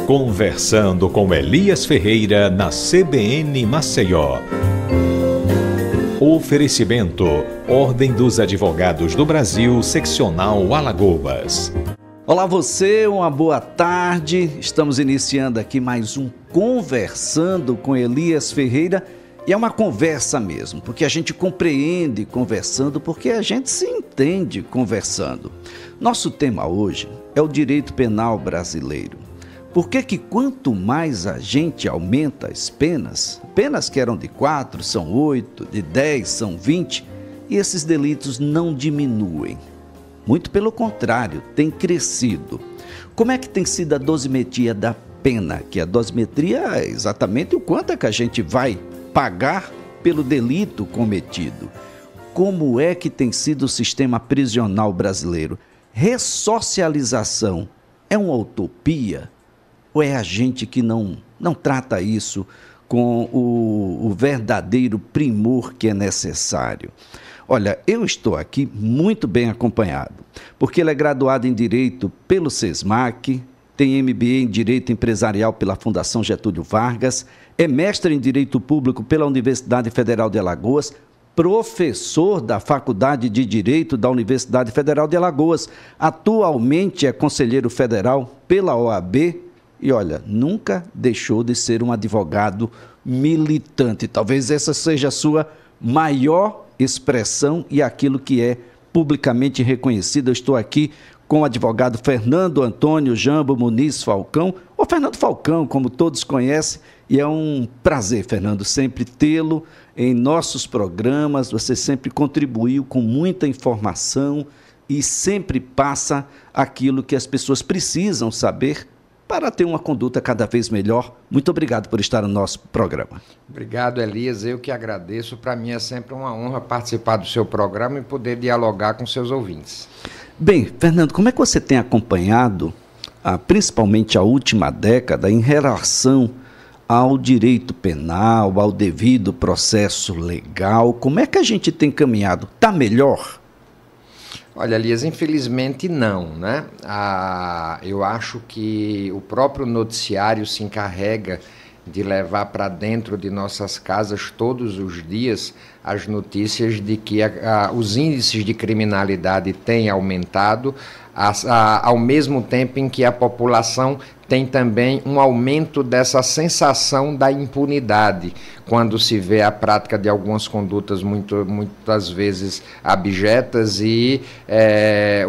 Conversando com Elias Ferreira na CBN Maceió. Oferecimento: Ordem dos Advogados do Brasil, Seccional Alagoas. Olá você, uma boa tarde. Estamos iniciando aqui mais um Conversando com Elias Ferreira. E é uma conversa mesmo, porque a gente compreende conversando, porque a gente se entende conversando. Nosso tema hoje é o direito penal brasileiro. Por que quanto mais a gente aumenta as penas que eram de 4 são 8, de 10 são 20, e esses delitos não diminuem? Muito pelo contrário, tem crescido. Como é que tem sido a dosimetria da pena? Que a dosimetria é exatamente o quanto é que a gente vai pagar pelo delito cometido. Como é que tem sido o sistema prisional brasileiro? Ressocialização é uma utopia? Ou é a gente que não trata isso com o verdadeiro primor que é necessário? Olha, eu estou aqui muito bem acompanhado, porque ele é graduado em Direito pelo SESMAC, tem MBA em Direito Empresarial pela Fundação Getúlio Vargas, é mestre em Direito Público pela Universidade Federal de Alagoas, professor da Faculdade de Direito da Universidade Federal de Alagoas, atualmente é conselheiro federal pela OAB e, olha, nunca deixou de ser um advogado militante. Talvez essa seja a sua maior expressão e aquilo que é publicamente reconhecido. Eu estou aqui com o advogado Fernando Antônio Jambo Muniz Falcão, ou Fernando Falcão, como todos conhecem, e é um prazer, Fernando, sempre tê-lo em nossos programas. Você sempre contribuiu com muita informação e sempre passa aquilo que as pessoas precisam saber para ter uma conduta cada vez melhor. Muito obrigado por estar no nosso programa. Obrigado, Elias. Eu que agradeço. Para mim é sempre uma honra participar do seu programa e poder dialogar com seus ouvintes. Bem, Fernando, como é que você tem acompanhado, principalmente a última década, em relação ao direito penal, ao devido processo legal? Como é que a gente tem caminhado? Está melhor? Olha, Elias, infelizmente não, né? Eu acho que o próprio noticiário se encarrega de levar para dentro de nossas casas todos os dias as notícias de que os índices de criminalidade têm aumentado, ao mesmo tempo em que a população tem também um aumento dessa sensação da impunidade, quando se vê a prática de algumas condutas muitas vezes abjetas e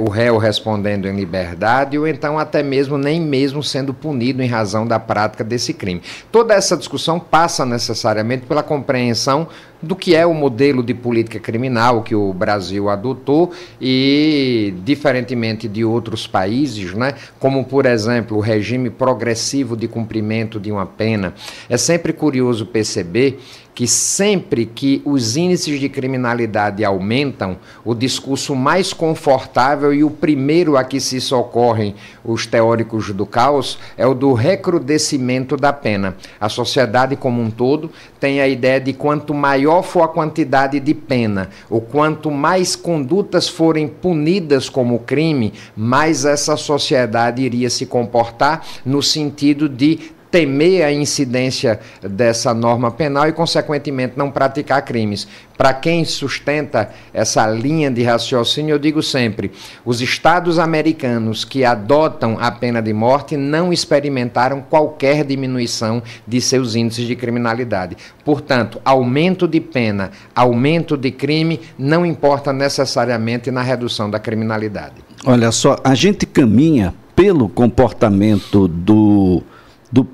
o réu respondendo em liberdade, ou então até mesmo nem mesmo sendo punido em razão da prática desse crime. Toda essa discussão passa necessariamente pela compreensão do que é o modelo de política criminal que o Brasil adotou e, diferentemente de outros países, né, como, por exemplo, o regime progressivo de cumprimento de uma pena, é sempre curioso perceber que sempre que os índices de criminalidade aumentam, o discurso mais confortável e o primeiro a que se socorrem os teóricos do caos é o do recrudescimento da pena. A sociedade como um todo tem a ideia de quanto maior for a quantidade de pena, ou quanto mais condutas forem punidas como crime, mais essa sociedade iria se comportar no sentido de temer a incidência dessa norma penal e, consequentemente, não praticar crimes. Para quem sustenta essa linha de raciocínio, eu digo sempre, os estados americanos que adotam a pena de morte não experimentaram qualquer diminuição de seus índices de criminalidade. Portanto, aumento de pena, aumento de crime, não importa necessariamente na redução da criminalidade. Olha só, a gente caminha pelo comportamento do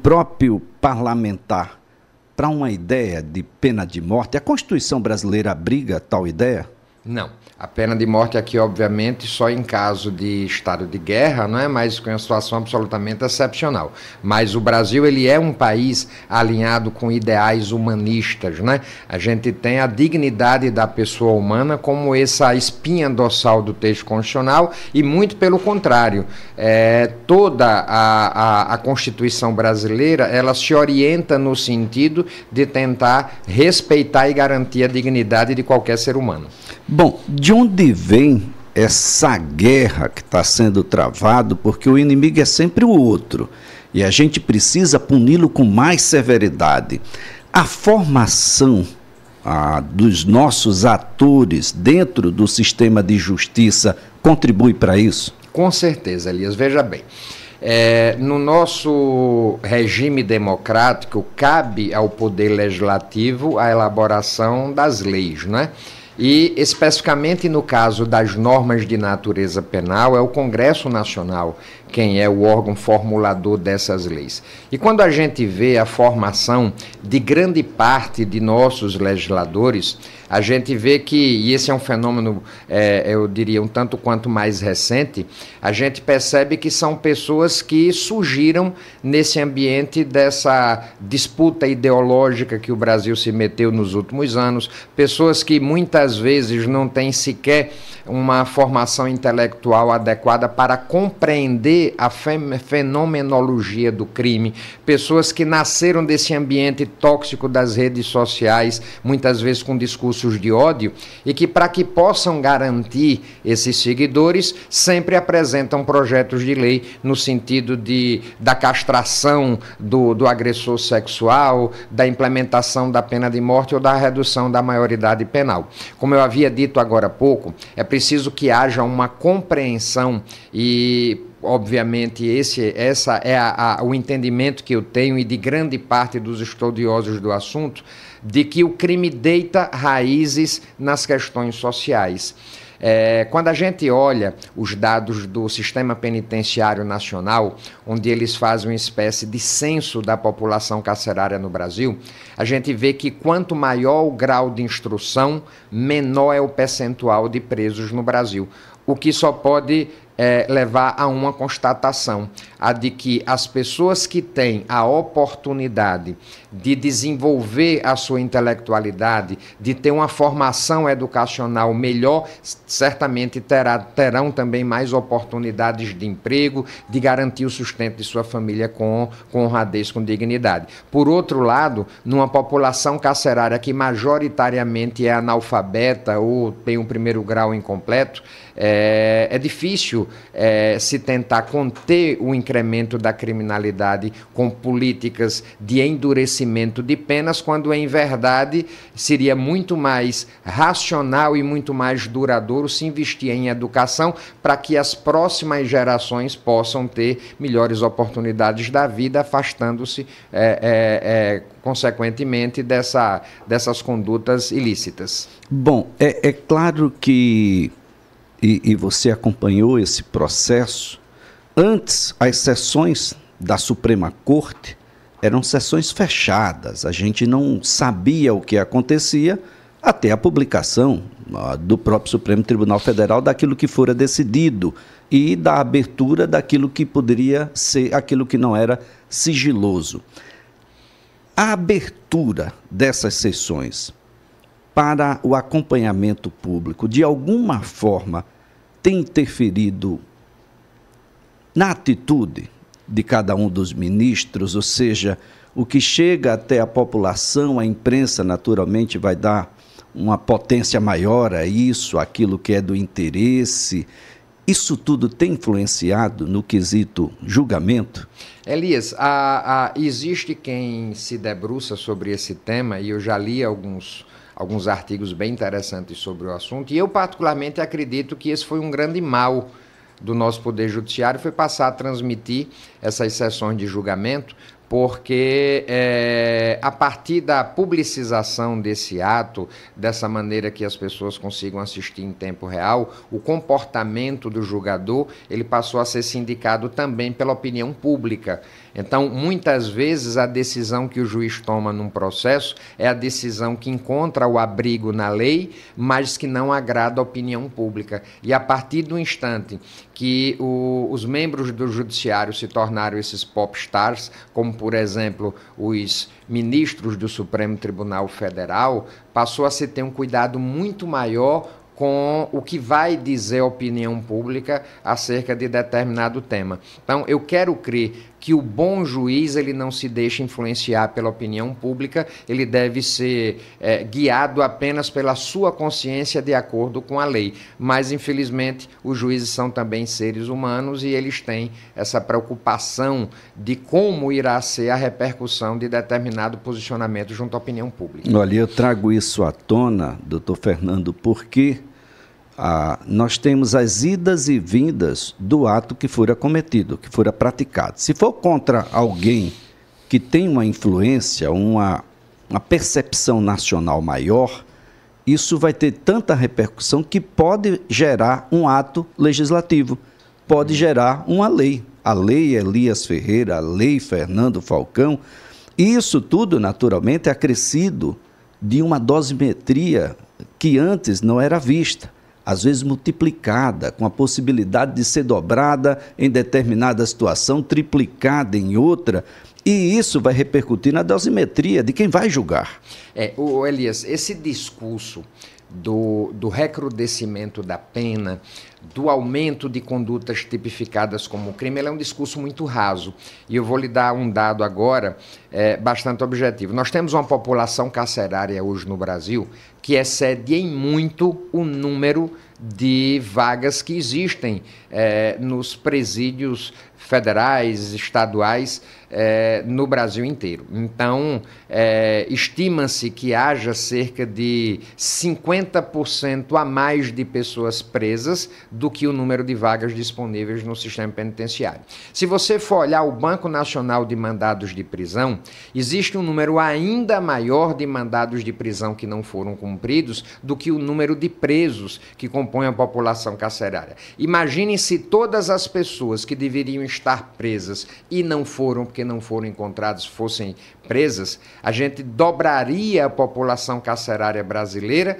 próprio parlamentar para uma ideia de pena de morte. A Constituição brasileira abriga tal ideia? Não. A pena de morte aqui, obviamente, só em caso de estado de guerra, não é? Mas com uma situação absolutamente excepcional. Mas o Brasil, ele é um país alinhado com ideais humanistas, né? A gente tem a dignidade da pessoa humana como essa espinha dorsal do texto constitucional e, muito pelo contrário, toda a Constituição brasileira, ela se orienta no sentido de tentar respeitar e garantir a dignidade de qualquer ser humano. Bom, de onde vem essa guerra que está sendo travada? Porque o inimigo é sempre o outro. e a gente precisa puni-lo com mais severidade. A formação dos nossos atores dentro do sistema de justiça contribui para isso? Com certeza, Elias. Veja bem, no nosso regime democrático, cabe ao Poder Legislativo a elaboração das leis, não é? E, especificamente no caso das normas de natureza penal, é o Congresso Nacional quem é o órgão formulador dessas leis. E quando a gente vê a formação de grande parte de nossos legisladores, a gente vê que, e esse é um fenômeno, eu diria, um tanto quanto mais recente, a gente percebe que são pessoas que surgiram nesse ambiente dessa disputa ideológica que o Brasil se meteu nos últimos anos, pessoas que muitas vezes não têm sequer uma formação intelectual adequada para compreender a fenomenologia do crime, pessoas que nasceram desse ambiente tóxico das redes sociais, muitas vezes com discursos de ódio, e que, para que possam garantir esses seguidores, sempre apresentam projetos de lei no sentido da castração do agressor sexual, da implementação da pena de morte ou da redução da maioridade penal. Como eu havia dito agora há pouco, é preciso que haja uma compreensão e, obviamente, essa é o entendimento que eu tenho e de grande parte dos estudiosos do assunto, de que o crime deita raízes nas questões sociais. Quando a gente olha os dados do Sistema Penitenciário Nacional, onde eles fazem uma espécie de censo da população carcerária no Brasil, a gente vê que quanto maior o grau de instrução, menor é o percentual de presos no Brasil, o que só pode levar a uma constatação, a de que as pessoas que têm a oportunidade de desenvolver a sua intelectualidade, de ter uma formação educacional melhor, certamente terão também mais oportunidades de emprego, de garantir o sustento de sua família com honradez, com dignidade. Por outro lado, numa população carcerária que majoritariamente é analfabeta ou tem um primeiro grau incompleto, é difícil se tentar conter o incremento da criminalidade com políticas de endurecimento de penas, quando em verdade seria muito mais racional e muito mais duradouro se investir em educação para que as próximas gerações possam ter melhores oportunidades da vida, afastando-se consequentemente dessas condutas ilícitas. Bom, é claro que e você acompanhou esse processo. Antes, as sessões da Suprema Corte eram sessões fechadas, a gente não sabia o que acontecia até a publicação do próprio Supremo Tribunal Federal daquilo que fora decidido e da abertura daquilo que poderia ser aquilo que não era sigiloso. A abertura dessas sessões para o acompanhamento público, de alguma forma, tem interferido na atitude de cada um dos ministros, ou seja, o que chega até a população, a imprensa naturalmente vai dar uma potência maior a isso, aquilo que é do interesse. Isso tudo tem influenciado no quesito julgamento? Elias, existe quem se debruça sobre esse tema, e eu já li alguns artigos bem interessantes sobre o assunto, e eu particularmente acredito que esse foi um grande mal do nosso Poder Judiciário, foi passar a transmitir essas sessões de julgamento, porque a partir da publicização desse ato, dessa maneira que as pessoas consigam assistir em tempo real, o comportamento do julgador, ele passou a ser sindicado também pela opinião pública. Então, muitas vezes, a decisão que o juiz toma num processo é a decisão que encontra o abrigo na lei, mas que não agrada a opinião pública. E a partir do instante que os membros do judiciário se tornaram esses popstars, como, por exemplo, os ministros do Supremo Tribunal Federal, passou a se ter um cuidado muito maior com o que vai dizer a opinião pública acerca de determinado tema. Então, eu quero crer que o bom juiz ele não se deixa influenciar pela opinião pública, ele deve ser guiado apenas pela sua consciência de acordo com a lei. Mas, infelizmente, os juízes são também seres humanos e eles têm essa preocupação de como irá ser a repercussão de determinado posicionamento junto à opinião pública. Olha, eu trago isso à tona, doutor Fernando, porque nós temos as idas e vindas do ato que fora cometido, que fora praticado. Se for contra alguém que tem uma influência, uma percepção nacional maior, isso vai ter tanta repercussão que pode gerar um ato legislativo, pode gerar uma lei. A lei Elias Ferreira, a lei Fernando Falcão, e isso tudo, naturalmente, é acrescido de uma dosimetria que antes não era vista, às vezes multiplicada, com a possibilidade de ser dobrada em determinada situação, triplicada em outra, e isso vai repercutir na dosimetria de quem vai julgar. Elias, esse discurso do recrudescimento da pena, do aumento de condutas tipificadas como crime, ele é um discurso muito raso. E eu vou lhe dar um dado agora bastante objetivo. Nós temos uma população carcerária hoje no Brasil que excede em muito o número de vagas que existem nos presídios federais, estaduais, no Brasil inteiro. Então, estima-se que haja cerca de 50% a mais de pessoas presas do que o número de vagas disponíveis no sistema penitenciário. Se você for olhar o Banco Nacional de Mandados de Prisão, existe um número ainda maior de mandados de prisão que não foram cumpridos do que o número de presos que compõem a população carcerária. Imagine se todas as pessoas que deveriam estar presas e não foram, porque não foram encontradas, fossem presas, a gente dobraria a população carcerária brasileira,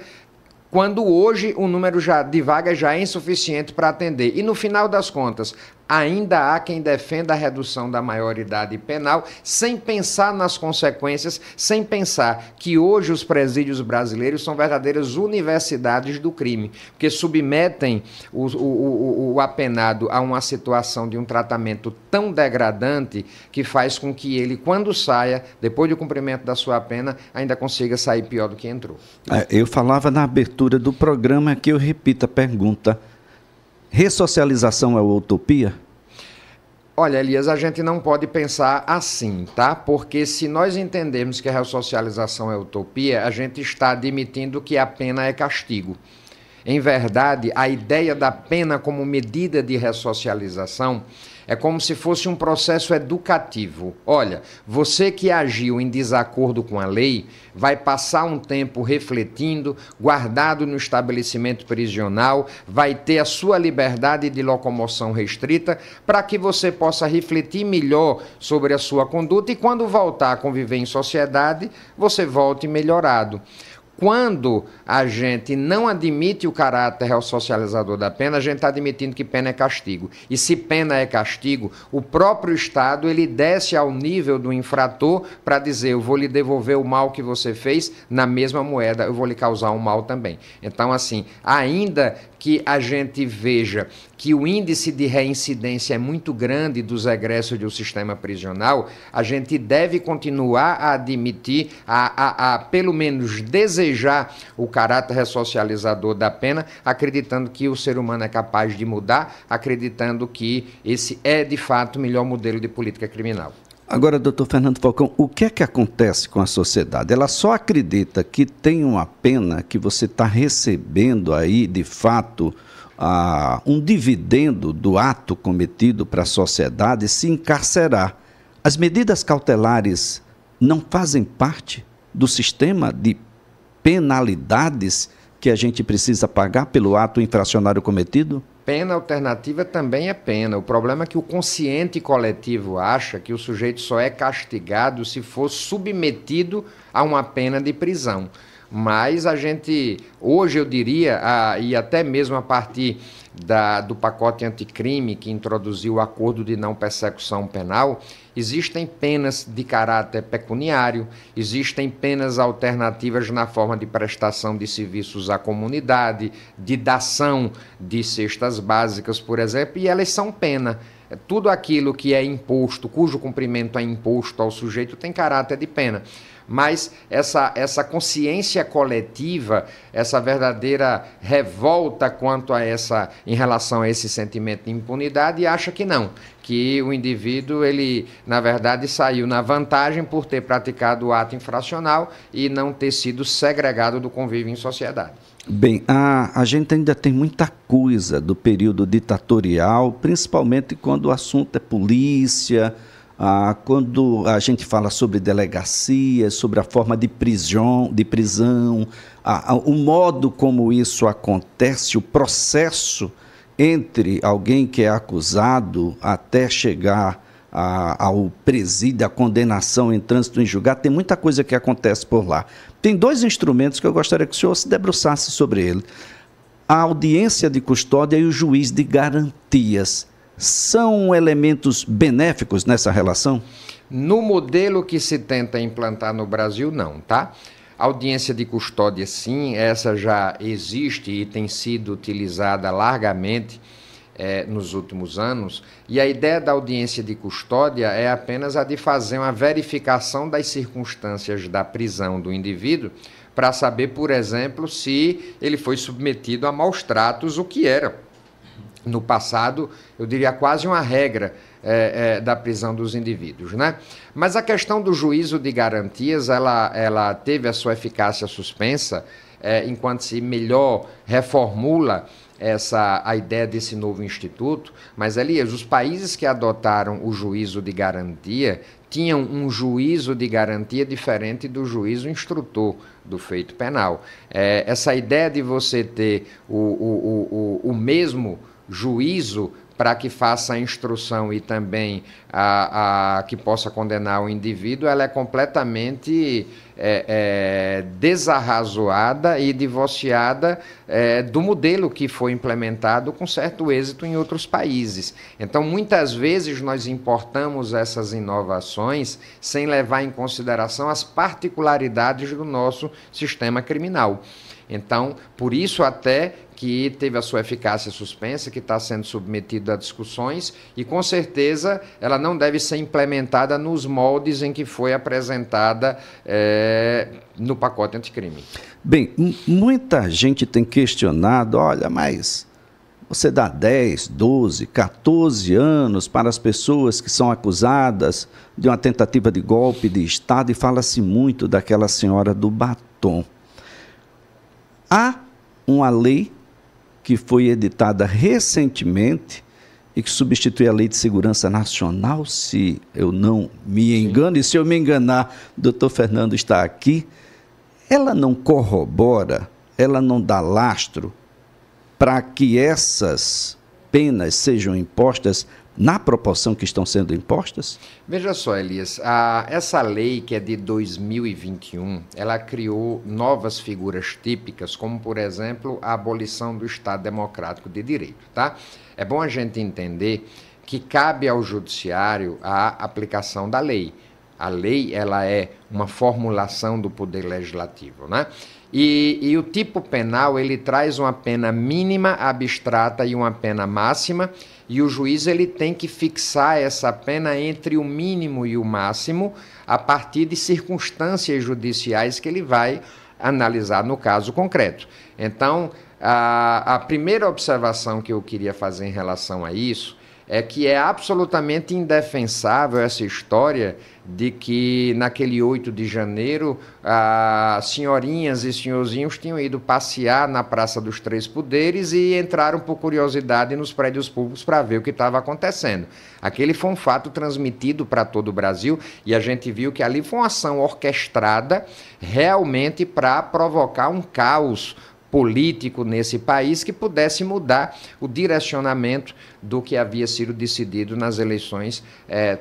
quando hoje o número de vagas já é insuficiente para atender. E no final das contas, ainda há quem defenda a redução da maioridade penal sem pensar nas consequências, sem pensar que hoje os presídios brasileiros são verdadeiras universidades do crime, porque submetem o apenado a uma situação de um tratamento tão degradante que faz com que ele, quando saia, depois do cumprimento da sua pena, ainda consiga sair pior do que entrou. Eu falava na abertura do programa, que eu repito a pergunta: ressocialização é utopia? Olha, Elias, a gente não pode pensar assim, tá? Porque se nós entendermos que a ressocialização é utopia, a gente está admitindo que a pena é castigo. Em verdade, a ideia da pena como medida de ressocialização é como se fosse um processo educativo. Olha, você que agiu em desacordo com a lei vai passar um tempo refletindo, guardado no estabelecimento prisional, vai ter a sua liberdade de locomoção restrita para que você possa refletir melhor sobre a sua conduta e quando voltar a conviver em sociedade, você volte melhorado. Quando a gente não admite o caráter ressocializador da pena, a gente está admitindo que pena é castigo. E se pena é castigo, o próprio Estado ele desce ao nível do infrator para dizer: eu vou lhe devolver o mal que você fez na mesma moeda, eu vou lhe causar um mal também. Então, assim, ainda que a gente veja que o índice de reincidência é muito grande dos egressos do sistema prisional, a gente deve continuar a admitir, a pelo menos desejar o caráter ressocializador da pena, acreditando que o ser humano é capaz de mudar, acreditando que esse é, de fato, o melhor modelo de política criminal. Agora, doutor Fernando Falcão, o que é que acontece com a sociedade? Ela só acredita que tem uma pena que você está recebendo aí, de fato, um dividendo do ato cometido para a sociedade se encarcerar. As medidas cautelares não fazem parte do sistema de penalidades que a gente precisa pagar pelo ato infracionário cometido? Pena alternativa também é pena. O problema é que o consciente coletivo acha que o sujeito só é castigado se for submetido a uma pena de prisão. Mas a gente, hoje eu diria, e até mesmo a partir do pacote anticrime que introduziu o acordo de não persecução penal, existem penas de caráter pecuniário, existem penas alternativas na forma de prestação de serviços à comunidade, de dação de cestas básicas, por exemplo, e elas são pena. Tudo aquilo que é imposto, cujo cumprimento é imposto ao sujeito, tem caráter de pena. Mas essa consciência coletiva, essa verdadeira revolta em relação a esse sentimento de impunidade, acha que não, que o indivíduo, ele, na verdade, saiu na vantagem por ter praticado o ato infracional e não ter sido segregado do convívio em sociedade. Bem, a gente ainda tem muita coisa do período ditatorial, principalmente quando o assunto é polícia, quando a gente fala sobre delegacia, sobre a forma de prisão, o modo como isso acontece, o processo entre alguém que é acusado até chegar ao presídio, a condenação em trânsito em julgado, tem muita coisa que acontece por lá. Tem dois instrumentos que eu gostaria que o senhor se debruçasse sobre ele. A audiência de custódia e o juiz de garantias. São elementos benéficos nessa relação? No modelo que se tenta implantar no Brasil, não, tá? A audiência de custódia, sim, essa já existe e tem sido utilizada largamente nos últimos anos, e a ideia da audiência de custódia é apenas a de fazer uma verificação das circunstâncias da prisão do indivíduo para saber, por exemplo, se ele foi submetido a maus tratos, o que era, no passado, eu diria quase uma regra da prisão dos indivíduos, né? Mas a questão do juízo de garantias, ela teve a sua eficácia suspensa enquanto se melhor reformula a ideia desse novo instituto. Mas, Elias, os países que adotaram o juízo de garantia tinham um juízo de garantia diferente do juízo instrutor do feito penal. Essa ideia de você ter o mesmo juízo para que faça a instrução e também que possa condenar o indivíduo, ela é completamente desarrazoada e divorciada do modelo que foi implementado com certo êxito em outros países. Então, muitas vezes nós importamos essas inovações sem levar em consideração as particularidades do nosso sistema criminal. Então, por isso até que teve a sua eficácia suspensa, que está sendo submetida a discussões, e com certeza ela não deve ser implementada nos moldes em que foi apresentada no pacote anticrime. Bem, muita gente tem questionado, olha, mas você dá 10, 12, 14 anos para as pessoas que são acusadas de uma tentativa de golpe de Estado, e fala-se muito daquela senhora do batom. Há uma lei que foi editada recentemente e que substitui a Lei de Segurança Nacional, se eu não me engano, e se eu me enganar, o doutor Fernando está aqui, ela não corrobora, ela não dá lastro para que essas penas sejam impostas na proporção que estão sendo impostas? Veja só, Elias, essa lei que é de 2021, ela criou novas figuras típicas, como, por exemplo, a abolição do Estado Democrático de Direito, tá? É bom a gente entender que cabe ao Judiciário a aplicação da lei. A lei, ela é uma formulação do Poder Legislativo, né? E o tipo penal, ele traz uma pena mínima, abstrata e uma pena máxima, e o juiz ele tem que fixar essa pena entre o mínimo e o máximo a partir de circunstâncias judiciais que ele vai analisar no caso concreto. Então, a primeira observação que eu queria fazer em relação a isso é que é absolutamente indefensável essa história de que naquele 8 de janeiro senhorinhas e senhorzinhos tinham ido passear na Praça dos Três Poderes e entraram por curiosidade nos prédios públicos para ver o que estava acontecendo. Aquele foi um fato transmitido para todo o Brasil e a gente viu que ali foi uma ação orquestrada realmente para provocar um caos político nesse país que pudesse mudar o direcionamento do que havia sido decidido nas eleições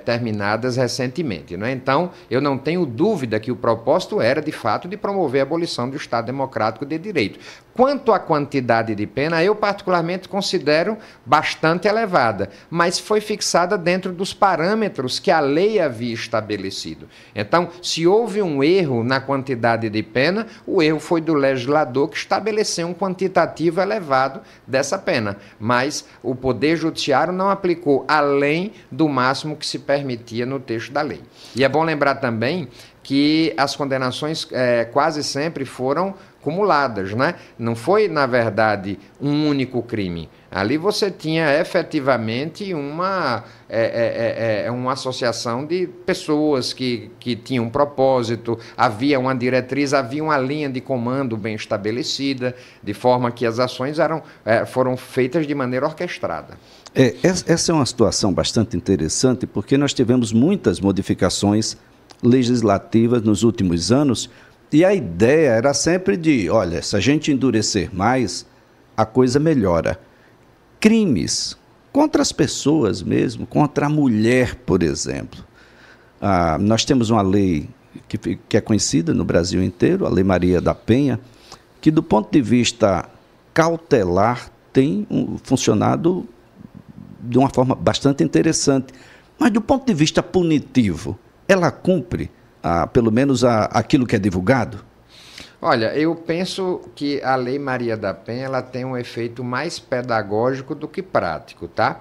terminadas recentemente, não é? Então, eu não tenho dúvida que o propósito era, de fato, de promover a abolição do Estado Democrático de Direito. Quanto à quantidade de pena, eu particularmente considero bastante elevada, mas foi fixada dentro dos parâmetros que a lei havia estabelecido. Então, se houve um erro na quantidade de pena, o erro foi do legislador que estabeleceu um quantitativo elevado dessa pena, mas o Poder Judiciário não aplicou além do máximo que se permitia no texto da lei. E é bom lembrar também que as condenações quase sempre foram cumuladas, né? Não foi, na verdade, um único crime. Ali você tinha efetivamente uma associação de pessoas que tinham um propósito, havia uma diretriz, havia uma linha de comando bem estabelecida, de forma que as ações foram feitas de maneira orquestrada. Essa é uma situação bastante interessante, porque nós tivemos muitas modificações legislativas nos últimos anos, e a ideia era sempre de, olha, se a gente endurecer mais, a coisa melhora. Crimes contra as pessoas mesmo, contra a mulher, por exemplo. Nós temos uma lei que é conhecida no Brasil inteiro, a Lei Maria da Penha, que do ponto de vista cautelar tem funcionado de uma forma bastante interessante. Mas do ponto de vista punitivo, ela cumpre pelo menos aquilo que é divulgado? Olha, eu penso que a Lei Maria da Penha ela tem um efeito mais pedagógico do que prático, tá?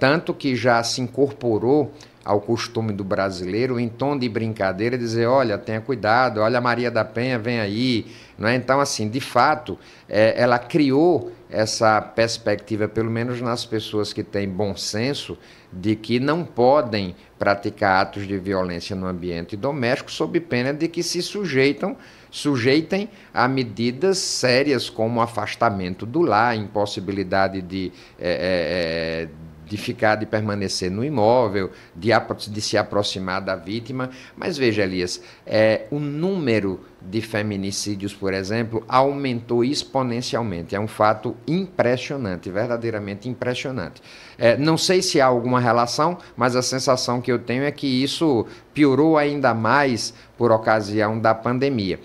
Tanto que já se incorporou ao costume do brasileiro, em tom de brincadeira, dizer, olha, tenha cuidado, olha a Maria da Penha, vem aí. Não é? Então, assim, de fato, ela criou essa perspectiva, pelo menos nas pessoas que têm bom senso, de que não podem praticar atos de violência no ambiente doméstico sob pena de que se sujeitem a medidas sérias como afastamento do lar, impossibilidade de permanecer no imóvel, de se aproximar da vítima. Mas veja, Elias, o número de feminicídios, por exemplo, aumentou exponencialmente. É um fato impressionante, verdadeiramente impressionante. Não sei se há alguma relação, mas a sensação que eu tenho é que isso piorou ainda mais por ocasião da pandemia.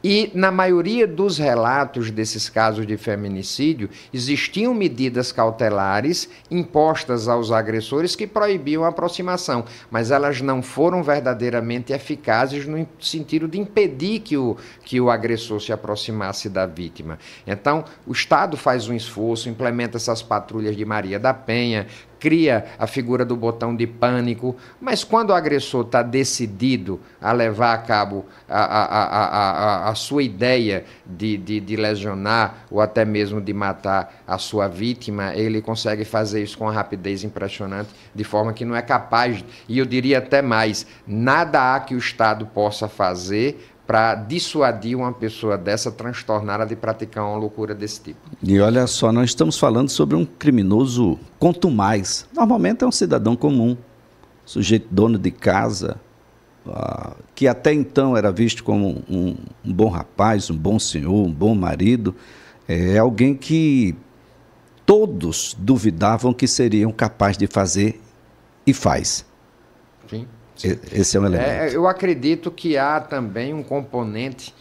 E, na maioria dos relatos desses casos de feminicídio, existiam medidas cautelares impostas aos agressores que proibiam a aproximação, mas elas não foram verdadeiramente eficazes no sentido de impedir que o agressor se aproximasse da vítima. Então, o Estado faz um esforço, implementa essas patrulhas de Maria da Penha, cria a figura do botão de pânico, mas quando o agressor está decidido a levar a cabo a sua ideia de lesionar ou até mesmo de matar a sua vítima, ele consegue fazer isso com uma rapidez impressionante, de forma que não é capaz, e eu diria até mais, nada há que o Estado possa fazer para dissuadir uma pessoa dessa, transtorná-la de praticar uma loucura desse tipo. E olha só, nós estamos falando sobre um criminoso contumaz. Normalmente é um cidadão comum, sujeito dono de casa, que até então era visto como um bom rapaz, um bom senhor, um bom marido. É alguém que todos duvidavam que seriam capazes de fazer e faz. Sim. Esse é um elemento. Eu acredito que há também um componente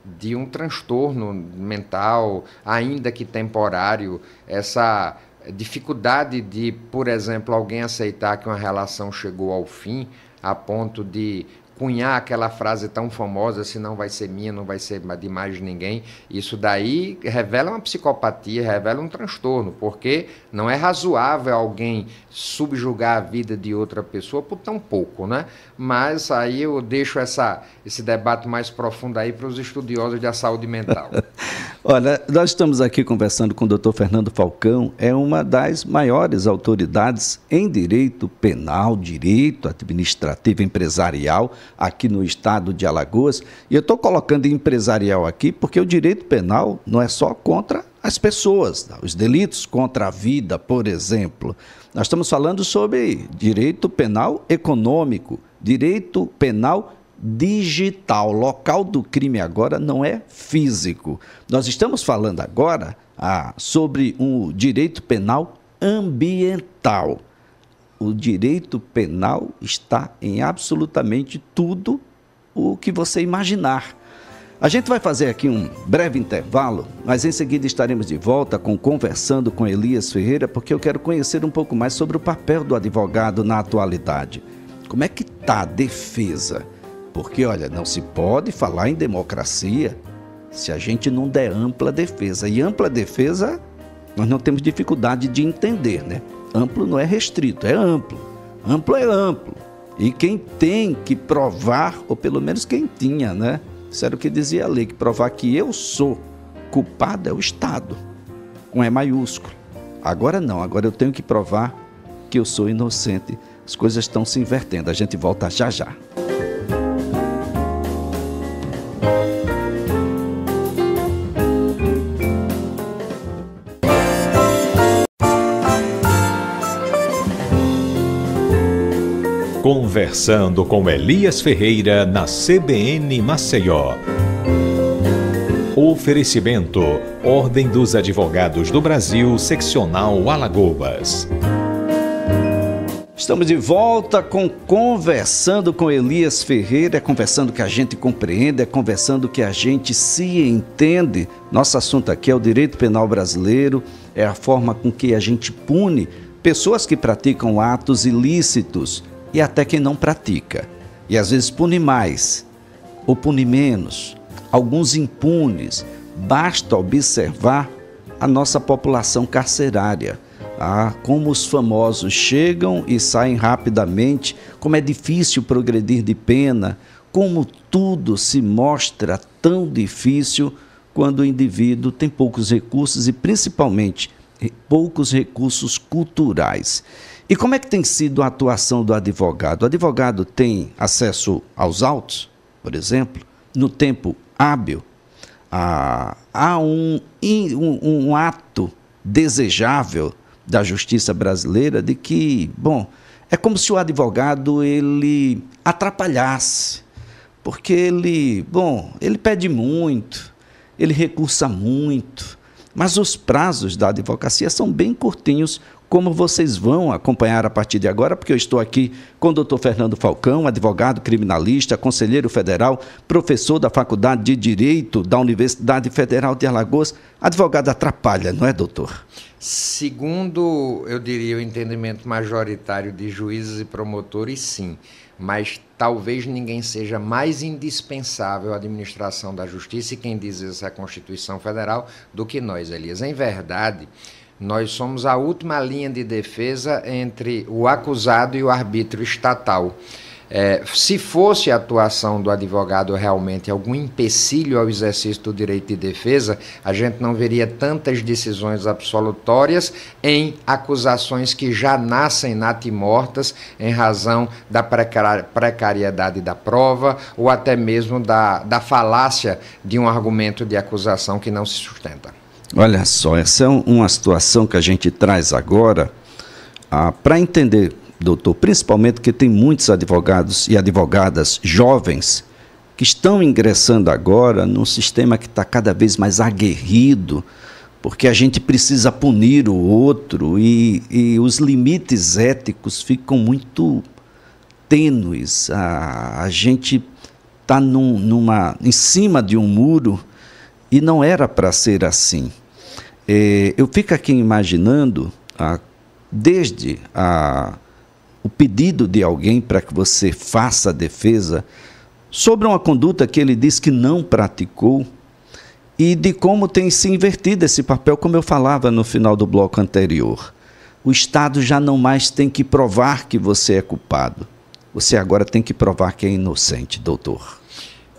de um transtorno mental, ainda que temporário, essa dificuldade de, por exemplo, alguém aceitar que uma relação chegou ao fim, a ponto de cunhar aquela frase tão famosa, se não vai ser minha, não vai ser de mais ninguém. Isso daí revela uma psicopatia, revela um transtorno, porque não é razoável alguém subjugar a vida de outra pessoa por tão pouco, né? Mas aí eu deixo esse debate mais profundo aí para os estudiosos da saúde mental. Olha, nós estamos aqui conversando com o Dr. Fernando Falcão, é uma das maiores autoridades em direito penal, direito administrativo empresarial aqui no estado de Alagoas. E eu estou colocando empresarial aqui porque o direito penal não é só contra as pessoas, os delitos contra a vida, por exemplo. Nós estamos falando sobre direito penal econômico, direito penal digital. O local do crime agora não é físico. Nós estamos falando agora sobre um direito penal ambiental. O direito penal está em absolutamente tudo o que você imaginar. A gente vai fazer aqui um breve intervalo, mas em seguida estaremos de volta conversando com Elias Ferreira, porque eu quero conhecer um pouco mais sobre o papel do advogado na atualidade. Como é que está a defesa? Porque, olha, não se pode falar em democracia se a gente não der ampla defesa. E ampla defesa, nós não temos dificuldade de entender, né? Amplo não é restrito, é amplo. Amplo é amplo. E quem tem que provar, ou pelo menos quem tinha, né? Isso era o que dizia a lei, que provar que eu sou culpado é o Estado, com E maiúsculo. Agora não, agora eu tenho que provar que eu sou inocente. As coisas estão se invertendo, a gente volta já já. Conversando com Elias Ferreira na CBN Maceió. Oferecimento: Ordem dos Advogados do Brasil, Seccional Alagoas. Estamos de volta com Conversando com Elias Ferreira. É conversando que a gente compreende, é conversando que a gente se entende. Nosso assunto aqui é o direito penal brasileiro, é a forma com que a gente pune pessoas que praticam atos ilícitos e até quem não pratica. E às vezes pune mais ou pune menos, alguns impunes. Basta observar a nossa população carcerária, como os famosos chegam e saem rapidamente, como é difícil progredir de pena, como tudo se mostra tão difícil quando o indivíduo tem poucos recursos e principalmente poucos recursos culturais. E como é que tem sido a atuação do advogado? O advogado tem acesso aos autos, por exemplo, no tempo hábil. Há um ato desejável da justiça brasileira de que, é como se o advogado ele atrapalhasse, porque ele pede muito, ele recursa muito, mas os prazos da advocacia são bem curtinhos, como vocês vão acompanhar a partir de agora, porque eu estou aqui com o doutor Fernando Falcão, advogado criminalista, conselheiro federal, professor da Faculdade de Direito da Universidade Federal de Alagoas. Advogado atrapalha, não é, doutor? Segundo, eu diria, o entendimento majoritário de juízes e promotores, sim. Mas talvez ninguém seja mais indispensável à administração da justiça, e quem diz isso é a Constituição Federal, do que nós, Elias. Em verdade, nós somos a última linha de defesa entre o acusado e o arbítrio estatal. Se fosse a atuação do advogado realmente algum empecilho ao exercício do direito de defesa, a gente não veria tantas decisões absolutórias em acusações que já nascem natimortas em razão da precariedade da prova ou até mesmo da falácia de um argumento de acusação que não se sustenta. Olha só, essa é uma situação que a gente traz agora para entender, doutor, principalmente que tem muitos advogados e advogadas jovens que estão ingressando agora num sistema que está cada vez mais aguerrido, porque a gente precisa punir o outro e os limites éticos ficam muito tênues. A gente está em cima de um muro e não era para ser assim. Eu fico aqui imaginando, desde o pedido de alguém para que você faça a defesa sobre uma conduta que ele diz que não praticou e de como tem se invertido esse papel, como eu falava no final do bloco anterior. O Estado já não mais tem que provar que você é culpado. Você agora tem que provar que é inocente, doutor.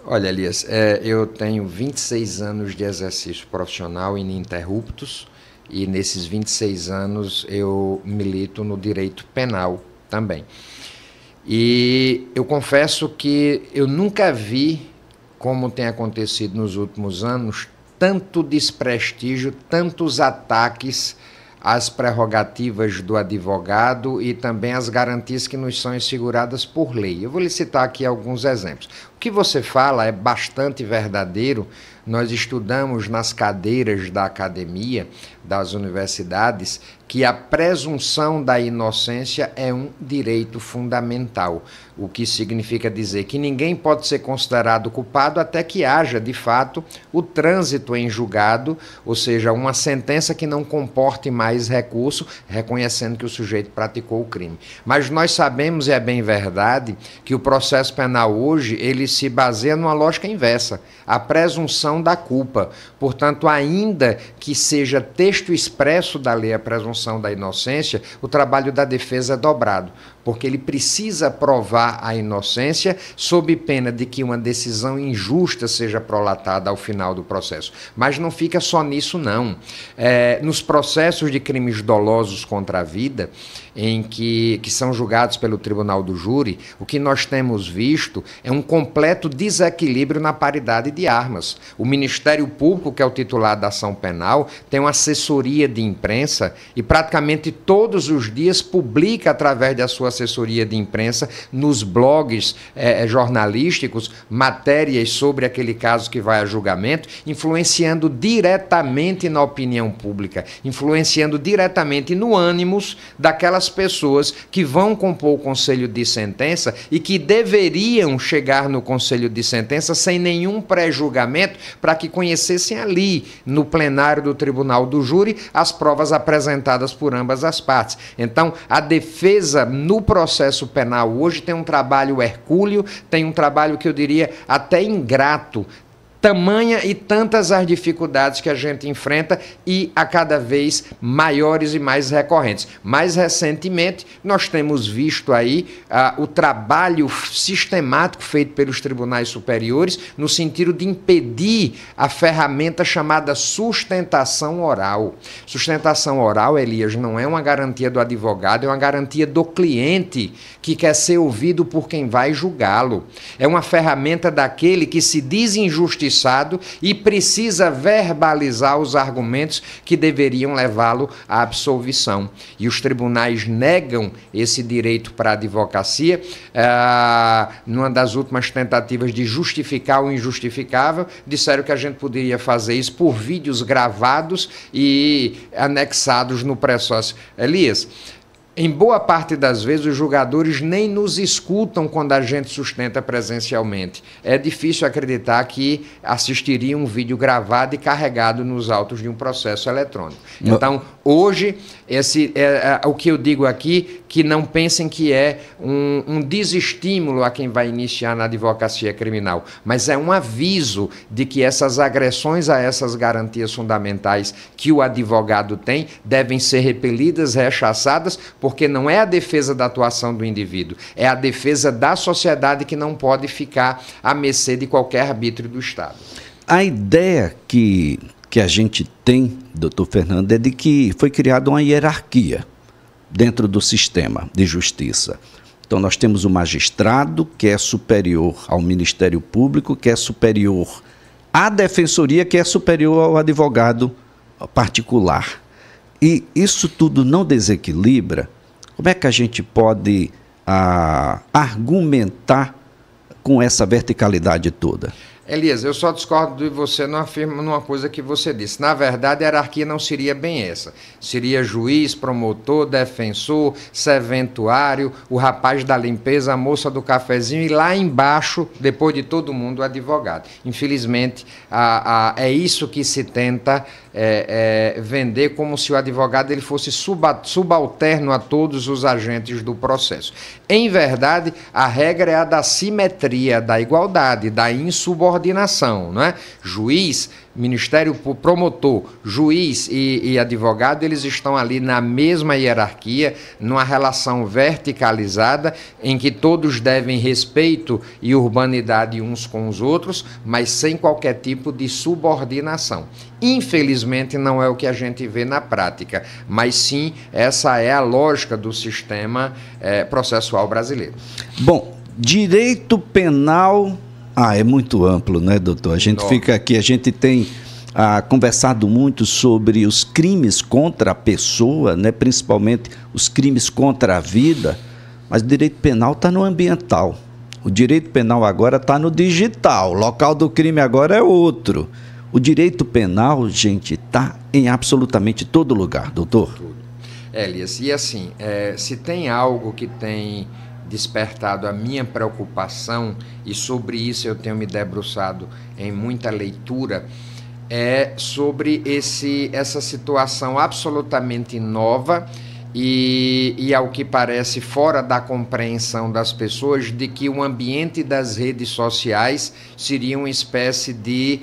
Olha, Elias, eu tenho 26 anos de exercício profissional ininterruptos e nesses 26 anos eu milito no direito penal também. E eu confesso que eu nunca vi, como tem acontecido nos últimos anos, tanto desprestígio, tantos ataques as prerrogativas do advogado e também as garantias que nos são asseguradas por lei. Eu vou lhe citar aqui alguns exemplos. O que você fala é bastante verdadeiro. Nós estudamos nas cadeiras da academia, das universidades, que a presunção da inocência é um direito fundamental, o que significa dizer que ninguém pode ser considerado culpado até que haja, de fato, o trânsito em julgado, ou seja, uma sentença que não comporte mais recurso, reconhecendo que o sujeito praticou o crime. Mas nós sabemos, e é bem verdade, que o processo penal hoje, ele se baseia numa lógica inversa, a presunção da culpa. Portanto, ainda que seja texto expresso da lei a presunção da inocência, o trabalho da defesa é dobrado, porque ele precisa provar a inocência sob pena de que uma decisão injusta seja prolatada ao final do processo. Mas não fica só nisso, não. Nos processos de crimes dolosos contra a vida, em que são julgados pelo Tribunal do Júri, o que nós temos visto é um completo desequilíbrio na paridade de armas. O Ministério Público, que é o titular da ação penal, tem uma assessoria de imprensa e praticamente todos os dias publica, através da sua assessoria de imprensa, nos blogs jornalísticos, matérias sobre aquele caso que vai a julgamento, influenciando diretamente na opinião pública, influenciando diretamente no ânimos daquelas pessoas que vão compor o conselho de sentença e que deveriam chegar no conselho de sentença sem nenhum pré-julgamento para que conhecessem ali, no plenário do Tribunal do Júri, as provas apresentadas por ambas as partes. Então, a defesa no processo penal hoje tem um trabalho hercúleo, tem um trabalho que eu diria até ingrato, tamanha e tantas as dificuldades que a gente enfrenta e a cada vez maiores e mais recorrentes. Mais recentemente, nós temos visto aí o trabalho sistemático feito pelos tribunais superiores no sentido de impedir a ferramenta chamada sustentação oral. Sustentação oral, Elias, não é uma garantia do advogado, é uma garantia do cliente que quer ser ouvido por quem vai julgá-lo. É uma ferramenta daquele que se diz injustiçado e precisa verbalizar os argumentos que deveriam levá-lo à absolvição. E os tribunais negam esse direito para a advocacia. Numa das últimas tentativas de justificar o injustificável, disseram que a gente poderia fazer isso por vídeos gravados e anexados no pré-sócio. Elias, em boa parte das vezes, os julgadores nem nos escutam quando a gente sustenta presencialmente. É difícil acreditar que assistiriam um vídeo gravado e carregado nos autos de um processo eletrônico. Então, hoje, o que eu digo aqui, que não pensem que é um desestímulo a quem vai iniciar na advocacia criminal, mas é um aviso de que essas agressões a essas garantias fundamentais que o advogado tem devem ser repelidas, rechaçadas, porque não é a defesa da atuação do indivíduo, é a defesa da sociedade que não pode ficar à mercê de qualquer arbítrio do Estado. A ideia que a gente tem, doutor Fernando, é de que foi criada uma hierarquia dentro do sistema de justiça. Então, nós temos o magistrado, que é superior ao Ministério Público, que é superior à Defensoria, que é superior ao advogado particular. E isso tudo não desequilibra? Como é que a gente pode argumentar com essa verticalidade toda? Elias, eu só discordo de você numa coisa que você disse. Na verdade, a hierarquia não seria bem essa. Seria juiz, promotor, defensor, serventuário, o rapaz da limpeza, a moça do cafezinho e lá embaixo, depois de todo mundo, o advogado. Infelizmente, é isso que se tenta vender como se o advogado ele fosse subalterno a todos os agentes do processo. Em verdade, a regra é a da simetria, da igualdade, da insubordinação, não é? Juiz, Ministério Promotor, juiz e advogado, eles estão ali na mesma hierarquia, numa relação verticalizada, em que todos devem respeito e urbanidade uns com os outros, mas sem qualquer tipo de subordinação. Infelizmente, não é o que a gente vê na prática, mas sim, essa é a lógica do sistema processual brasileiro. Bom, direito penal... é muito amplo, né, doutor? A gente fica aqui, a gente tem conversado muito sobre os crimes contra a pessoa, né, principalmente os crimes contra a vida, mas o direito penal está no ambiental. O direito penal agora está no digital, o local do crime agora é outro. O direito penal, gente, está em absolutamente todo lugar, doutor. Elias, e assim, se tem algo que tem despertado a minha preocupação, e sobre isso eu tenho me debruçado em muita leitura, é sobre essa situação absolutamente nova e ao que parece fora da compreensão das pessoas de que o ambiente das redes sociais seria uma espécie de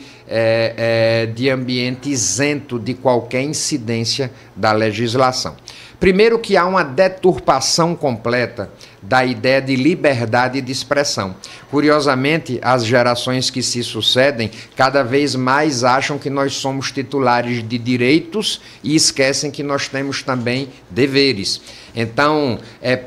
ambiente isento de qualquer incidência da legislação. Primeiro que há uma deturpação completa da ideia de liberdade de expressão. Curiosamente, as gerações que se sucedem cada vez mais acham que nós somos titulares de direitos e esquecem que nós temos também deveres. Então,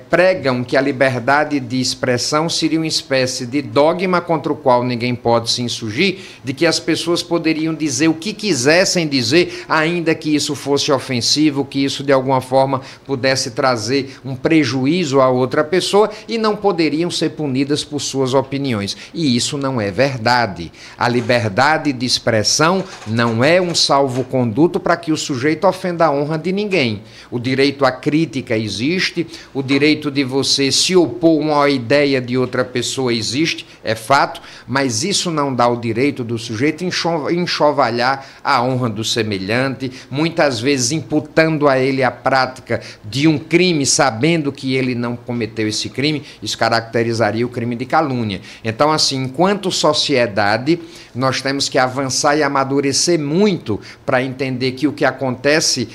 pregam que a liberdade de expressão seria uma espécie de dogma contra o qual ninguém pode se insurgir, de que as pessoas poderiam dizer o que quisessem dizer, ainda que isso fosse ofensivo, que isso de alguma forma pudesse trazer um prejuízo a outra pessoa e não poderiam ser punidas por suas opiniões. E isso não é verdade. A liberdade de expressão não é um salvo-conduto para que o sujeito ofenda a honra de ninguém. O direito à crítica existe, o direito de você se opor a uma ideia de outra pessoa existe, é fato, mas isso não dá o direito do sujeito enxovalhar a honra do semelhante, muitas vezes imputando a ele a prática de um crime, sabendo que ele não cometeu esse crime. Isso caracterizaria o crime de calúnia. Então, assim, enquanto sociedade, nós temos que avançar e amadurecer muito para entender que o que acontece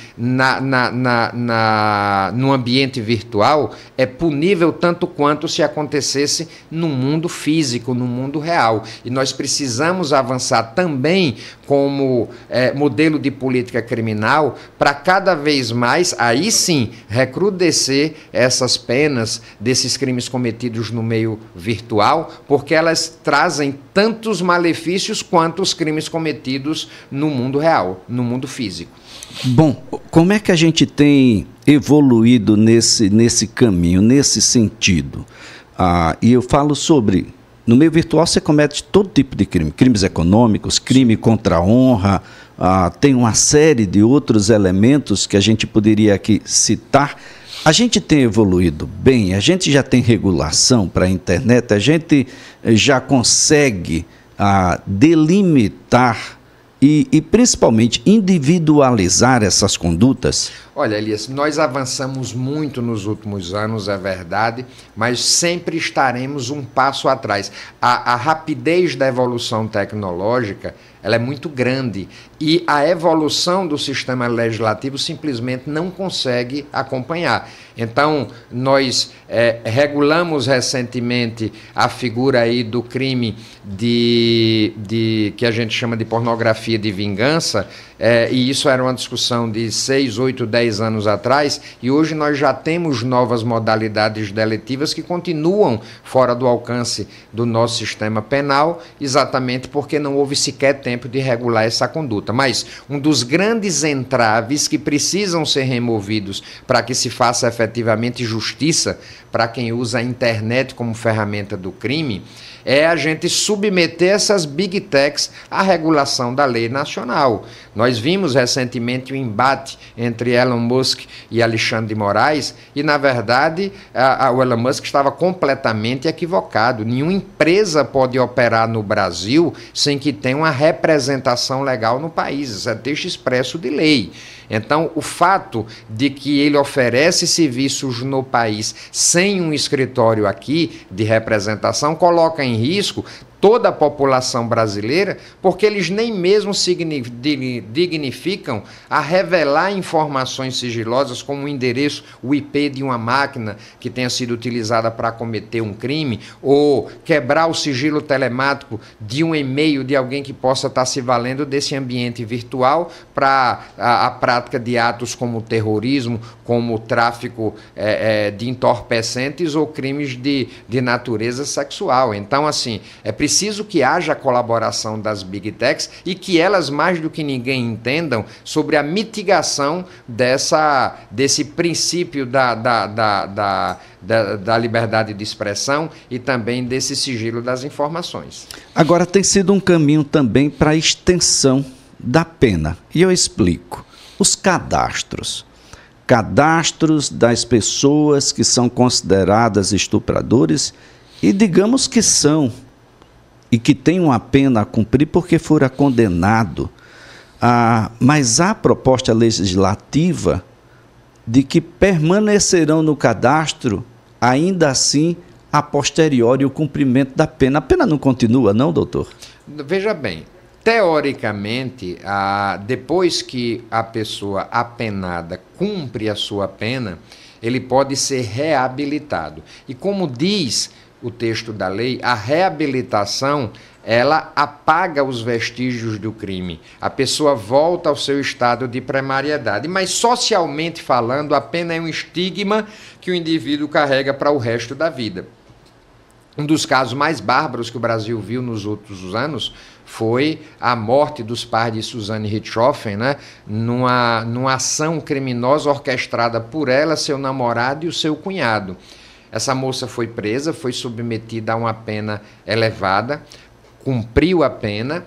no ambiente virtual é punível tanto quanto se acontecesse no mundo físico, no mundo real. E nós precisamos avançar também como modelo de política criminal para cada vez mais, aí sim, recrudescer essas penas desses crimes cometidos no meio virtual, porque elas trazem tantos malefícios quanto os crimes cometidos no mundo real, no mundo físico. Bom, como é que a gente tem evoluído nesse caminho, nesse sentido? E eu falo sobre... No meio virtual você comete todo tipo de crime, crimes econômicos, crime contra a honra, tem uma série de outros elementos que a gente poderia aqui citar. A gente tem evoluído bem, a gente já tem regulação para a internet, a gente já consegue delimitar e principalmente individualizar essas condutas? Olha, Elias, nós avançamos muito nos últimos anos, é verdade, mas sempre estaremos um passo atrás. A rapidez da evolução tecnológica, ela é muito grande e a evolução do sistema legislativo simplesmente não consegue acompanhar. Então, nós regulamos recentemente a figura aí do crime que a gente chama de pornografia de vingança, e isso era uma discussão de 6, 8, 10 anos atrás, e hoje nós já temos novas modalidades delitivas que continuam fora do alcance do nosso sistema penal, exatamente porque não houve sequer tempo de regular essa conduta. Mas um dos grandes entraves que precisam ser removidos para que se faça efetivamente justiça para quem usa a internet como ferramenta do crime é a gente submeter essas big techs à regulação da lei nacional. Nós vimos recentemente o embate entre Elon Musk e Alexandre de Moraes e, na verdade, o Elon Musk estava completamente equivocado. Nenhuma empresa pode operar no Brasil sem que tenha uma representação legal no país. Isso é texto expresso de lei. Então, o fato de que ele oferece serviços no país sem um escritório aqui de representação coloca em risco toda a população brasileira, porque eles nem mesmo se dignificam a revelar informações sigilosas como o endereço, o IP de uma máquina que tenha sido utilizada para cometer um crime, ou quebrar o sigilo telemático de um e-mail de alguém que possa estar se valendo desse ambiente virtual para a prática de atos como o terrorismo, como o tráfico de entorpecentes ou crimes de natureza sexual. Então, assim, é preciso preciso que haja a colaboração das Big Techs e que elas, mais do que ninguém, entendam sobre a mitigação desse princípio da liberdade de expressão e também desse sigilo das informações. Agora, tem sido um caminho também para a extensão da pena. E eu explico. Os cadastros das pessoas que são consideradas estupradores e digamos que são, e que têm uma pena a cumprir porque fora condenado. Mas há proposta legislativa de que permanecerão no cadastro, ainda assim, a posteriori o cumprimento da pena. A pena não continua, não, doutor? Veja bem, teoricamente, depois que a pessoa apenada cumpre a sua pena, ele pode ser reabilitado. E como diz o texto da lei, a reabilitação, ela apaga os vestígios do crime. A pessoa volta ao seu estado de primariedade. Mas, socialmente falando, a pena é um estigma que o indivíduo carrega para o resto da vida. Um dos casos mais bárbaros que o Brasil viu nos outros anos foi a morte dos pais de Suzane Richthofen, né, numa ação criminosa orquestrada por ela, seu namorado e o seu cunhado. Essa moça foi presa, foi submetida a uma pena elevada, cumpriu a pena,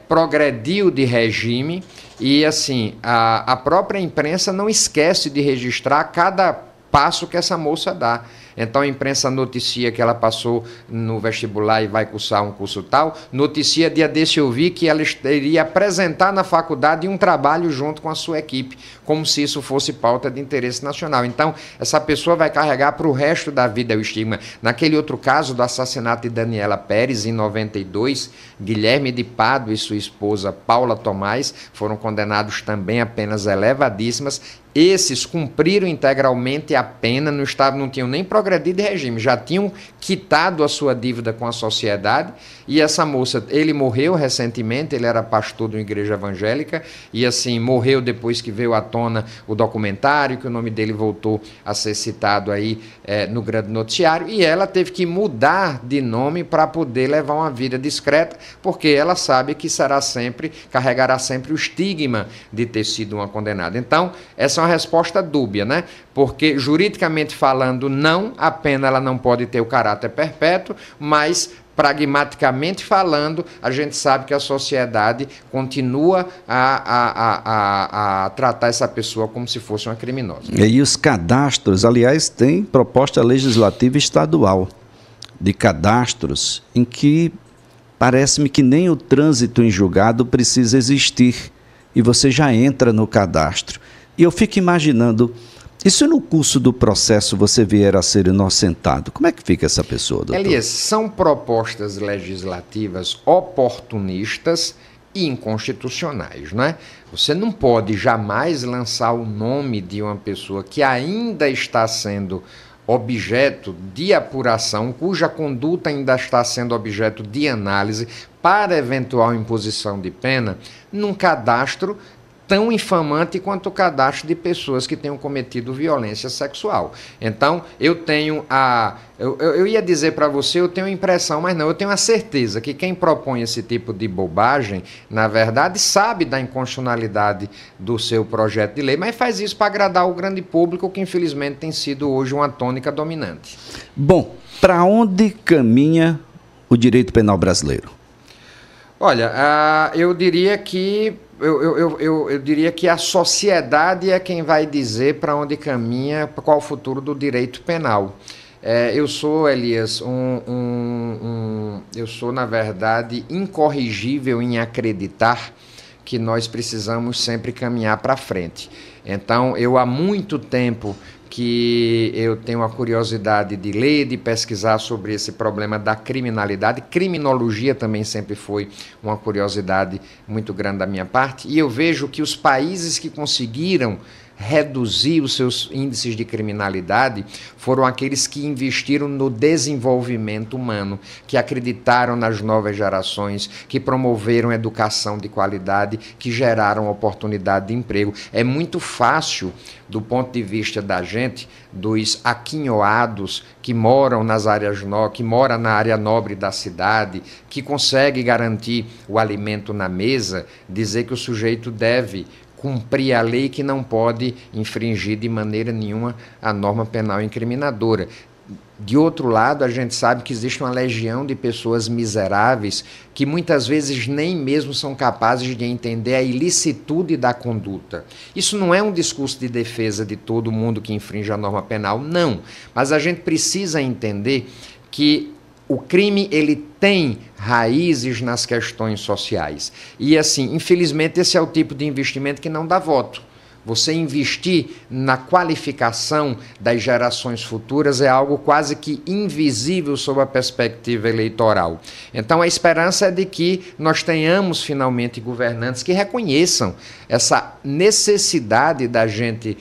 progrediu de regime e, assim, a própria imprensa não esquece de registrar cada passo que essa moça dá. Então a imprensa noticia que ela passou no vestibular e vai cursar um curso tal, noticia dia desse eu vi que ela iria apresentar na faculdade um trabalho junto com a sua equipe, como se isso fosse pauta de interesse nacional. Então essa pessoa vai carregar para o resto da vida o estigma. Naquele outro caso do assassinato de Daniela Pérez, em 92, Guilherme de Pádua e sua esposa Paula Tomás foram condenados também a penas elevadíssimas. Esses cumpriram integralmente a pena, não tinham nem progredido de regime, já tinham quitado a sua dívida com a sociedade. E essa moça, ele morreu recentemente, ele era pastor de uma igreja evangélica, e assim, morreu depois que veio à tona o documentário, que o nome dele voltou a ser citado aí no grande noticiário, e ela teve que mudar de nome para poder levar uma vida discreta, porque ela sabe que carregará sempre o estigma de ter sido uma condenada. Então, essa é uma resposta dúbia, né? Porque, juridicamente falando, não, a pena ela não pode ter o caráter perpétuo, mas, pragmaticamente falando, a gente sabe que a sociedade continua a tratar essa pessoa como se fosse uma criminosa. E os cadastros, aliás, tem proposta legislativa estadual de cadastros em que parece-me que nem o trânsito em julgado precisa existir e você já entra no cadastro. E eu fico imaginando, e se no curso do processo você vier a ser inocentado, como é que fica essa pessoa, doutor? Elias, são propostas legislativas oportunistas e inconstitucionais, não é? Você não pode jamais lançar o nome de uma pessoa que ainda está sendo objeto de apuração, cuja conduta ainda está sendo objeto de análise para eventual imposição de pena, num cadastro tão infamante quanto o cadastro de pessoas que tenham cometido violência sexual. Então, eu tenho eu ia dizer para você, eu tenho a impressão, mas não, eu tenho a certeza que quem propõe esse tipo de bobagem, na verdade, sabe da inconstitucionalidade do seu projeto de lei, mas faz isso para agradar o grande público, que infelizmente tem sido hoje uma tônica dominante. Bom, para onde caminha o direito penal brasileiro? Olha, eu diria que eu diria que a sociedade é quem vai dizer para onde caminha, qual o futuro do direito penal. Eu sou, Elias, eu sou, na verdade, incorrigível em acreditar que nós precisamos sempre caminhar para frente. Então, eu há muito tempo que eu tenho a curiosidade de ler, de pesquisar sobre esse problema da criminalidade. Criminologia também sempre foi uma curiosidade muito grande da minha parte. E eu vejo que os países que conseguiram reduzir os seus índices de criminalidade foram aqueles que investiram no desenvolvimento humano, que acreditaram nas novas gerações, que promoveram educação de qualidade, que geraram oportunidade de emprego. É muito fácil, do ponto de vista da gente, dos aquinhoados que moram nas áreas que moram na área nobre da cidade, que consegue garantir o alimento na mesa, dizer que o sujeito deve cumprir a lei, que não pode infringir de maneira nenhuma a norma penal incriminadora. De outro lado, a gente sabe que existe uma legião de pessoas miseráveis que muitas vezes nem mesmo são capazes de entender a ilicitude da conduta. Isso não é um discurso de defesa de todo mundo que infringe a norma penal, não. Mas a gente precisa entender que o crime, ele tem raízes nas questões sociais. E, assim, infelizmente, esse é o tipo de investimento que não dá voto. Você investir na qualificação das gerações futuras é algo quase que invisível sob a perspectiva eleitoral. Então, a esperança é de que nós tenhamos finalmente governantes que reconheçam essa necessidade da gente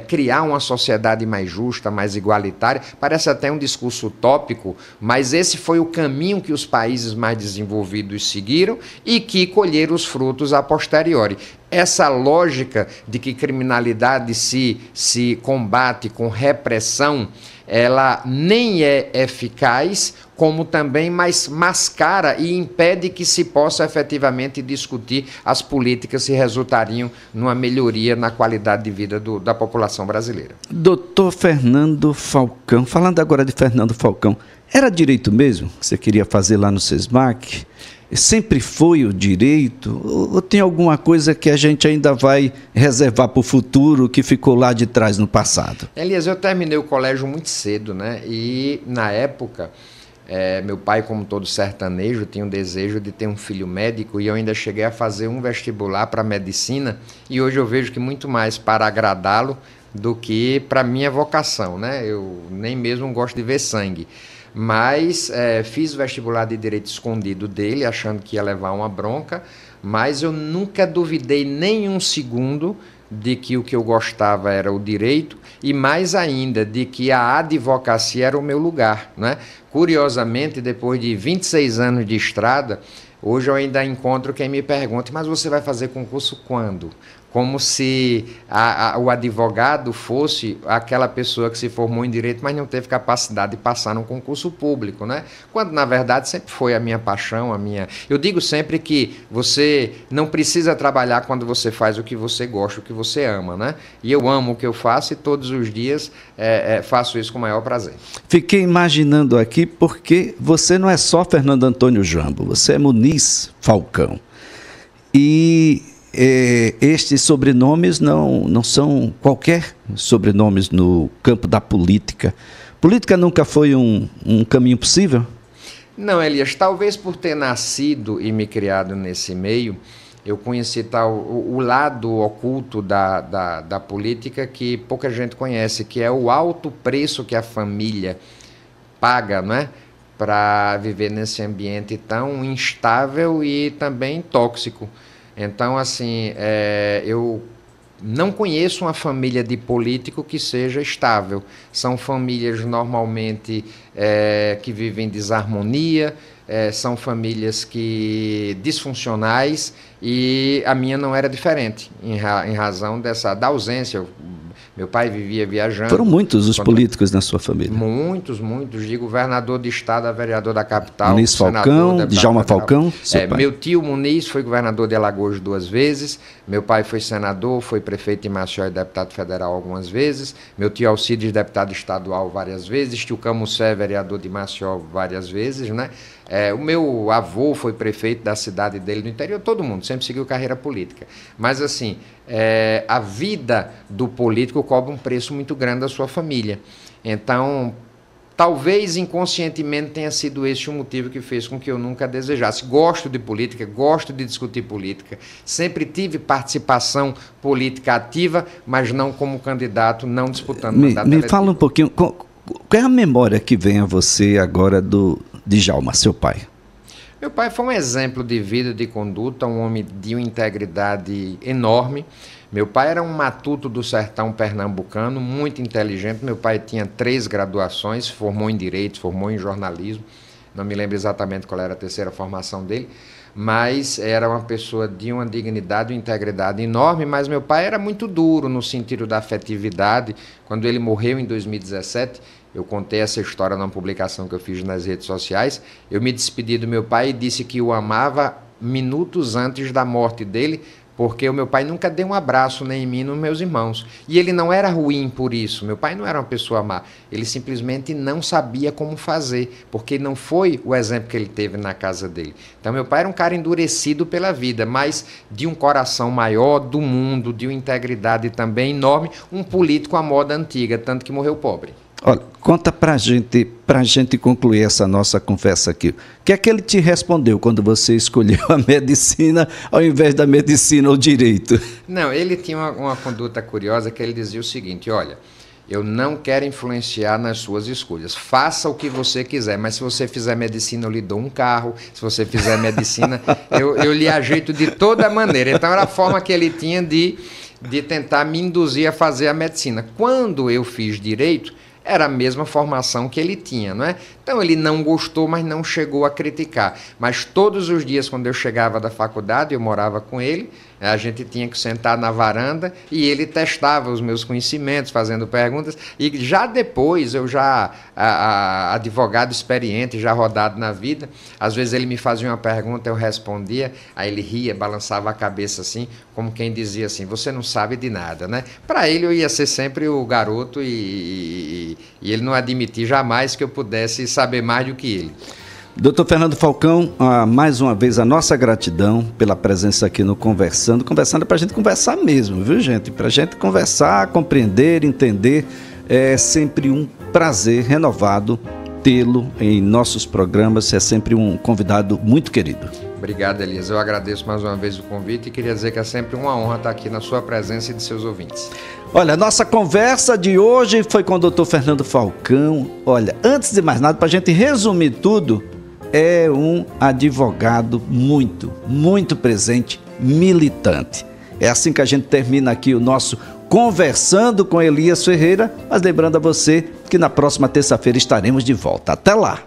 criar uma sociedade mais justa, mais igualitária. Parece até um discurso utópico, mas esse foi o caminho que os países mais desenvolvidos seguiram e que colheram os frutos a posteriori. Essa lógica de que criminalidade se combate com repressão, ela nem é eficaz, como também mais mascara e impede que se possa efetivamente discutir as políticas que resultariam numa melhoria na qualidade de vida da população brasileira. Doutor Fernando Falcão, falando agora de Fernando Falcão, era direito mesmo que você queria fazer lá no SESMAC? Sempre foi o direito? Ou tem alguma coisa que a gente ainda vai reservar para o futuro que ficou lá de trás no passado? Elias, eu terminei o colégio muito cedo, né? E na época, meu pai, como todo sertanejo, tinha um desejo de ter um filho médico e eu ainda cheguei a fazer um vestibular para medicina e hoje eu vejo que muito mais para agradá-lo do que para minha vocação, né? Eu nem mesmo gosto de ver sangue. Mas fiz o vestibular de Direito escondido dele, achando que ia levar uma bronca, mas eu nunca duvidei nem um segundo de que o que eu gostava era o direito e mais ainda de que a advocacia era o meu lugar, né? Curiosamente, depois de 26 anos de estrada, hoje eu ainda encontro quem me pergunta, mas você vai fazer concurso quando? Como se o advogado fosse aquela pessoa que se formou em direito, mas não teve capacidade de passar num concurso público, né? Quando, na verdade, sempre foi a minha paixão, Eu digo sempre que você não precisa trabalhar quando você faz o que você gosta, o que você ama, né? E eu amo o que eu faço e todos os dias faço isso com o maior prazer. Fiquei imaginando aqui porque você não é só Fernando Antônio Jambo, você é Muniz Falcão. E estes sobrenomes não são qualquer sobrenomes no campo da política. Política nunca foi um caminho possível? Não, Elias, talvez por ter nascido e me criado nesse meio, eu conheci o lado oculto da política que pouca gente conhece, que é o alto preço que a família paga, não é? Para viver nesse ambiente tão instável e também tóxico. Então, assim, eu não conheço uma família de político que seja estável. São famílias normalmente que vivem em desarmonia, são famílias disfuncionais e a minha não era diferente, em razão da ausência. Meu pai vivia viajando. Foram muitos os políticos na sua família? Muitos, de governador de estado a vereador da capital. Muniz Falcão, Djalma Falcão? Meu tio Muniz foi governador de Alagoas 2 vezes, meu pai foi senador, foi prefeito em Maceió e deputado federal algumas vezes, meu tio Alcides, deputado estadual várias vezes, tio Camucé, vereador de Maceió várias vezes, né? O meu avô foi prefeito da cidade dele no interior, todo mundo sempre seguiu carreira política. Mas, assim, a vida do político cobra um preço muito grande da sua família. Então, talvez inconscientemente tenha sido esse o motivo que fez com que eu nunca desejasse. Gosto de política, gosto de discutir política, sempre tive participação política ativa, mas não como candidato, não disputando mandato eletivo. Me fala um pouquinho, qual é a memória que vem a você agora do Djalma, seu pai? Meu pai foi um exemplo de vida, de conduta, um homem de uma integridade enorme. Meu pai era um matuto do sertão pernambucano, muito inteligente. Meu pai tinha 3 graduações, formou em Direito, formou em Jornalismo. Não me lembro exatamente qual era a terceira formação dele, mas era uma pessoa de uma dignidade e integridade enorme. Mas meu pai era muito duro no sentido da afetividade. Quando ele morreu em 2017, eu contei essa história numa publicação que eu fiz nas redes sociais. Eu me despedi do meu pai e disse que o amava minutos antes da morte dele, porque o meu pai nunca deu um abraço nem em mim, nem nos meus irmãos. E ele não era ruim por isso. Meu pai não era uma pessoa má. Ele simplesmente não sabia como fazer, porque não foi o exemplo que ele teve na casa dele. Então, meu pai era um cara endurecido pela vida, mas de um coração maior do mundo, de uma integridade também enorme, um político à moda antiga, tanto que morreu pobre. Olha, conta pra gente concluir essa nossa conversa aqui. O que é que ele te respondeu quando você escolheu a medicina ao invés da medicina ou direito? Não, ele tinha uma conduta curiosa, que ele dizia o seguinte: olha, eu não quero influenciar nas suas escolhas. Faça o que você quiser, mas se você fizer medicina, eu lhe dou um carro. Se você fizer medicina, eu lhe ajeito de toda maneira. Então, era a forma que ele tinha de tentar me induzir a fazer a medicina. Quando eu fiz direito, era a mesma formação que ele tinha, não é? Então ele não gostou, mas não chegou a criticar. Mas todos os dias, quando eu chegava da faculdade, eu morava com ele, a gente tinha que sentar na varanda e ele testava os meus conhecimentos, fazendo perguntas. E já depois, eu já, advogado experiente, já rodado na vida, às vezes ele me fazia uma pergunta, eu respondia, aí ele ria, balançava a cabeça assim, como quem dizia assim: você não sabe de nada, né? Para ele eu ia ser sempre o garoto e ele não admitir jamais que eu pudesse saber mais do que ele. Dr. Fernando Falcão, mais uma vez a nossa gratidão pela presença aqui no Conversando é para a gente conversar mesmo, viu, gente? Para a gente conversar, compreender, entender. É sempre um prazer renovado tê-lo em nossos programas. É sempre um convidado muito querido. Obrigado, Elias. Eu agradeço mais uma vez o convite e queria dizer que é sempre uma honra estar aqui na sua presença e de seus ouvintes. Olha, nossa conversa de hoje foi com o Dr. Fernando Falcão. Olha, antes de mais nada, para a gente resumir tudo, é um advogado muito presente, militante. É assim que a gente termina aqui o nosso Conversando com Elias Ferreira, mas lembrando a você que na próxima terça-feira estaremos de volta. Até lá!